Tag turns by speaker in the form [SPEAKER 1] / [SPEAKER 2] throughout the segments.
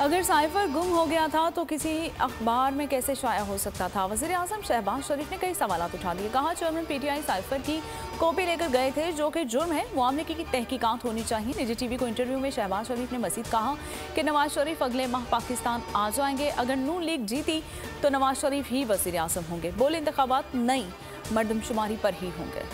[SPEAKER 1] अगर साइफर गुम हो गया था तो किसी अखबार में कैसे शाया हो सकता था? वज़ीर-ए-आज़म शहबाज शरीफ ने कई सवालात उठा दिए। कहा चेयरमैन पीटीआई साइफर की कॉपी लेकर गए थे, जो कि जुर्म है। मामले की तहकीकात होनी चाहिए। निजी टीवी को इंटरव्यू में शहबाज शरीफ ने मजीद कहा कि नवाज शरीफ अगले माह पाकिस्तान आ जाएंगे। अगर नून लीग जीती तो नवाज शरीफ ही वज़ीर-ए-आज़म होंगे। बोले इंतखाबात नई मर्दमशुमारी पर ही होंगे।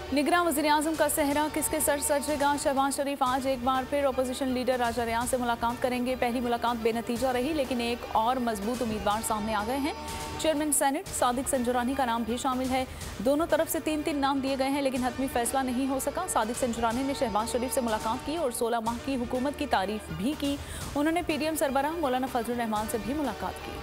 [SPEAKER 1] निगरान वज़ीर-ए-आज़म का सेहरा किसके सर सजेगा? शहबाज शरीफ आज एक बार फिर अपोजिशन लीडर राजा रियाज से मुलाकात करेंगे। पहली मुलाकात बेनतीजा रही, लेकिन एक और मजबूत उम्मीदवार सामने आ गए हैं। चेयरमैन सेनेट सादिक संजुरानी का नाम भी शामिल है। दोनों तरफ से 3-3 नाम दिए गए हैं, लेकिन हतमी फैसला नहीं हो सका। सादिक संजुरानी ने शहबाज शरीफ से मुलाकात की और 16 माह की हुकूमत की तारीफ भी की। उन्होंने पीडीएम सरबराह मौलाना फजलुर रहमान से भी मुलाकात की।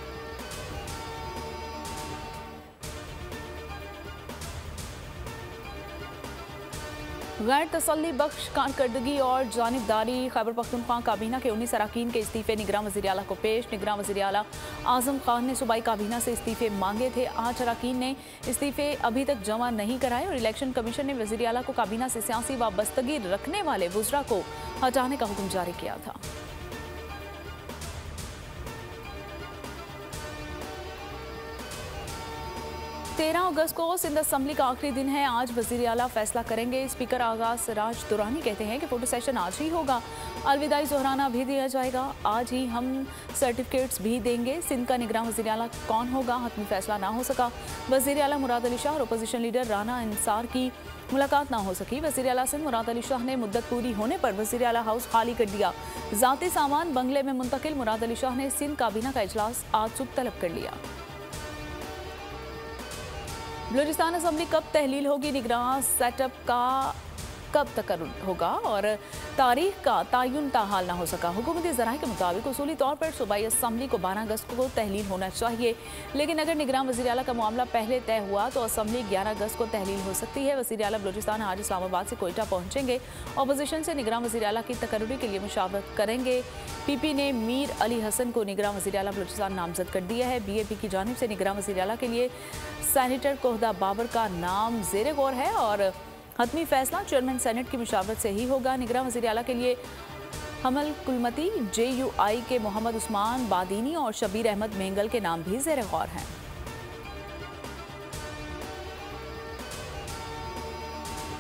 [SPEAKER 1] गैर तसल्ली बख्श कारकर्दगी और जानिबदारी। खैबर पख्तूनख्वा काबीना के 19 अरकान के इस्तीफे निगरान वज़ीर आला को पेश। निगरान वज़ीर आला आज़म खान ने सूबाई काबीना से इस्तीफे मांगे थे। 8 अरकान ने इस्तीफे अभी तक जमा नहीं कराए और इलेक्शन कमीशन ने वज़ीर आला को काबीना से सियासी वाबस्तगी रखने वाले वुज़रा को हटाने का हुक्म जारी किया था। 13 अगस्त को सिंध असम्बली का आखिरी दिन है। आज वज़ीर आला फैसला करेंगे। स्पीकर आगा सिराज दुरानी कहते हैं कि फोटो सेशन आज ही होगा। अलविदाई जोहराना भी दिया जाएगा। आज ही हम सर्टिफिकेट्स भी देंगे। सिंध का निगरान वज़ीर आला कौन होगा, हतमी फैसला ना हो सका। वज़ीर आला मुराद अली शाह और अपोजिशन लीडर राना इंसार की मुलाकात ना हो सकी। वज़ीर आला सिंध मुराद अली शाह ने मुद्दत पूरी होने पर वज़ीर आला हाउस खाली कर दिया। ज़ाती सामान बंगले में मुंतकिल। मुराद अली शाह ने सिंध काबीना का इजलास आज सुबह तलब कर लिया। बलूचिस्तान असम्बली कब तहलील होगी? निगरान सेटअप का कब तक होगा और तारीख का तयन ताहाल ना हो सका। हुकूमती ज़राए के मुताबिक उसूली तौर पर सूबाई असम्बली को 12 अगस्त को तहलील होना चाहिए, लेकिन अगर निगरान वज़ीर आला का मामला पहले तय हुआ तो असम्बली 11 अगस्त को तहलील हो सकती है। वज़ीर आला बलूचिस्तान आज इस्लामाबाद से कोयटा पहुँचेंगे। अपोजिशन से निगरान वज़ीर आला की तकर्री के लिए मुशावरत करेंगे। पीपी ने मीर अली हसन को निगरान वज़ीर आला बलूचिस्तान नामजद कर दिया है। बीएपी की जानिब से निगरान वज़ीर आला के लिए सैनेटर कोहदा बाबर का नाम ज़ेरे गौर है और हतमी फैसला चेयरमैन सेनेट की मुशावरत से ही होगा। निगरान वज़ीर आला के लिए हमल कुलमती, JUI के मोहम्मद उस्मान बादीनी और शबीर अहमद मेंगल के नाम भी ज़ेरे गौर हैं।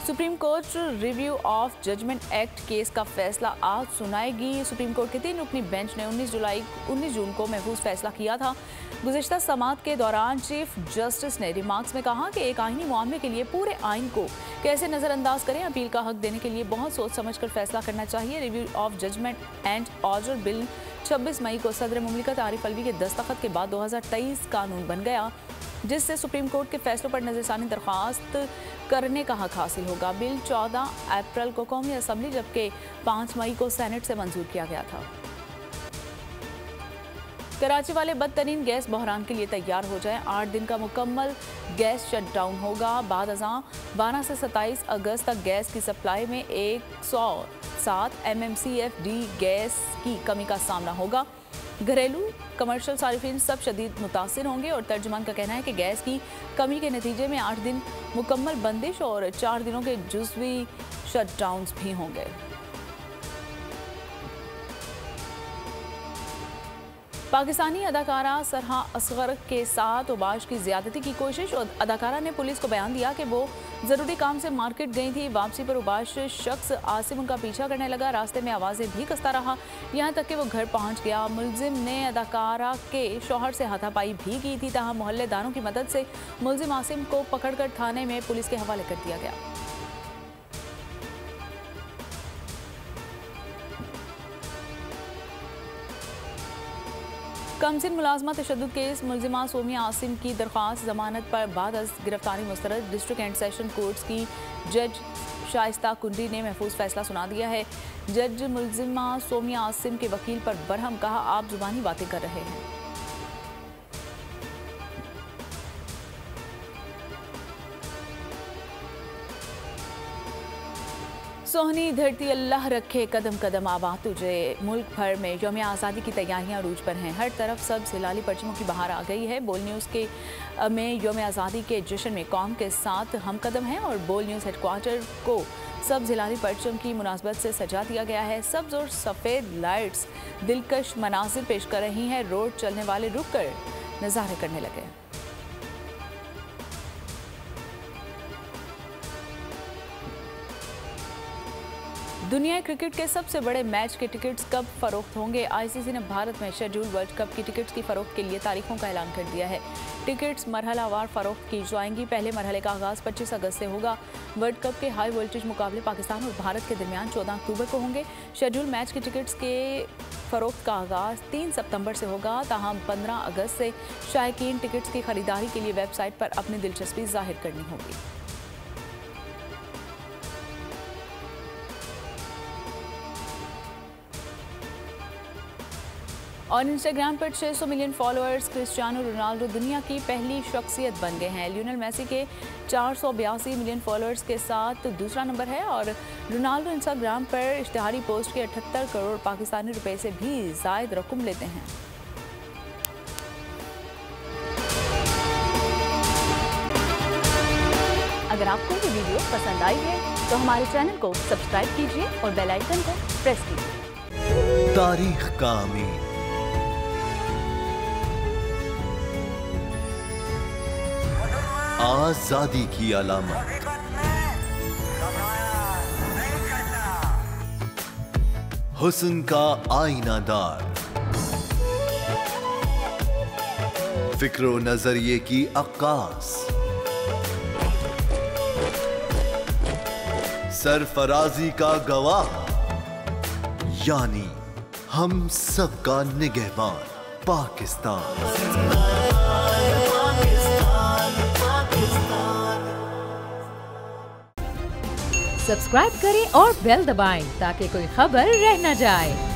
[SPEAKER 1] Supreme Court review of judgment act case का फैसला आज सुनाएगी। सुप्रीम कोर्ट के 3 रुकनी बेंच ने 19 जून को महफूज फैसला किया था। गुज़िश्ता समाअत के दौरान चीफ जस्टिस ने रिमार्क्स में कहा कि एक आईनी मामले के लिए पूरे आइन को कैसे नज़रअंदाज करें। अपील का हक देने के लिए बहुत सोच समझ कर फैसला करना चाहिए। Review of judgment and order bill 26 मई को सदर मुमलिकत आरिफ अलवी के दस्तखत के बाद 2023 कानून बन गया, जिससे सुप्रीम कोर्ट के फैसलों पर नज़रसानी दरख्वास्त करने का हक हासिल होगा। बिल 14 अप्रैल को कौमी असम्बली जबकि 5 मई को सेनेट से मंजूर किया गया था। कराची वाले बदतरीन गैस बहरान के लिए तैयार हो जाएं। 8 दिन का मुकम्मल गैस शटडाउन होगा। बाद अज़ां 12 से 27 अगस्त तक गैस की सप्लाई में 107 MMCFD गैस की कमी का सामना होगा। घरेलू कमर्शियल सारिफिन सब शदीद मुतासिर होंगे और तर्जुमान का कहना है कि गैस की कमी के नतीजे में 8 दिन मुकम्मल बंदिश और 4 दिनों के जुज़वी शटडाउन्स भी होंगे। पाकिस्तानी अदाकारा सरहा असगर के साथ उबाश की ज़्यादती की कोशिश और अदाकारा ने पुलिस को बयान दिया कि वो ज़रूरी काम से मार्केट गई थी। वापसी पर उबाश शख्स आसिम उनका पीछा करने लगा। रास्ते में आवाज़ें भी कसता रहा, यहाँ तक कि वो घर पहुँच गया। मुलजिम ने अदाकारा के शौहर से हाथापाई भी की थी। तहाँ मोहल्लेदारों की मदद से मुलजिम आसिम को पकड़कर थाने में पुलिस के हवाले कर दिया गया। कमसिन मुलाजमा तशद्दुद केस मुलजिमा सोमिया आसिम की दरख्वास्त जमानत पर बाद गिरफ्तारी मुस्तरद। डिस्ट्रिक्ट एंड सेशन कोर्ट्स की जज शाइस्ता कुंडी ने महफूज फैसला सुना दिया है। जज मुलजिमा सोमिया आसिम के वकील पर बरहम कहा, आप जुबानी बातें कर रहे हैं। सोहनी धरती अल्लाह रखे कदम कदम आबाद तुझे। मुल्क भर में यौम आज़ादी की तैयारियां अरूज पर हैं। हर तरफ सब्ज़ हिलाली परचमों की बहार आ गई है। बोल न्यूज़ के में यौम आज़ादी के जश्न में कौम के साथ हम कदम हैं और बोल न्यूज़ हेडक्वार्टर को सब्ज़ हिलाली परचम की मुनासबत से सजा दिया गया है। सब्ज़ और सफ़ेद लाइट्स दिलकश मनासिर पेश कर रही हैं। रोड चलने वाले रुक कर नज़ारे करने लगे। दुनिया क्रिकेट के सबसे बड़े मैच के टिकट्स कब फरोख्त होंगे? आईसीसी ने भारत में शेड्यूल वर्ल्ड कप की टिकट्स की फरोख्त के लिए तारीखों का ऐलान कर दिया है। टिकट्स मरहलावार फरोख्त की जाएंगी। पहले मरहले का आगाज़ 25 अगस्त से होगा। वर्ल्ड कप के हाई वोल्टेज मुकाबले पाकिस्तान और भारत के दरमियान 14 अक्टूबर को होंगे। शेड्यूल मैच के टिकट्स के फरोख्त का आगाज़ 3 सितंबर से होगा। ताहम 15 अगस्त से शायकीन टिकट्स की खरीदारी के लिए वेबसाइट पर अपनी दिलचस्पी जाहिर करनी होगी। और इंस्टाग्राम पर 600 मिलियन फॉलोअर्स क्रिस्टियानो रोनाल्डो दुनिया की पहली शख्सियत बन गए हैं। लियोनेल मेसी के 482 मिलियन फॉलोअर्स के साथ दूसरा नंबर है और रोनाल्डो इंस्टाग्राम पर इश्तिहारी पोस्ट के 78 करोड़ पाकिस्तानी रुपए से भी ज़ायद रकम लेते हैं। अगर आपको ये वीडियो पसंद आई है तो हमारे चैनल को सब्सक्राइब कीजिए और बेल आइकन को प्रेस कीजिए।
[SPEAKER 2] तारीख का अमीर आजादी की अलामत, हुस्न का आईनादार, फिक्रो नजरिए की अक्कास, सरफराजी का गवाह, यानी हम सबका निगहबान पाकिस्तान।
[SPEAKER 3] सब्सक्राइब करें और बेल दबाएं ताकि कोई खबर रह न जाए।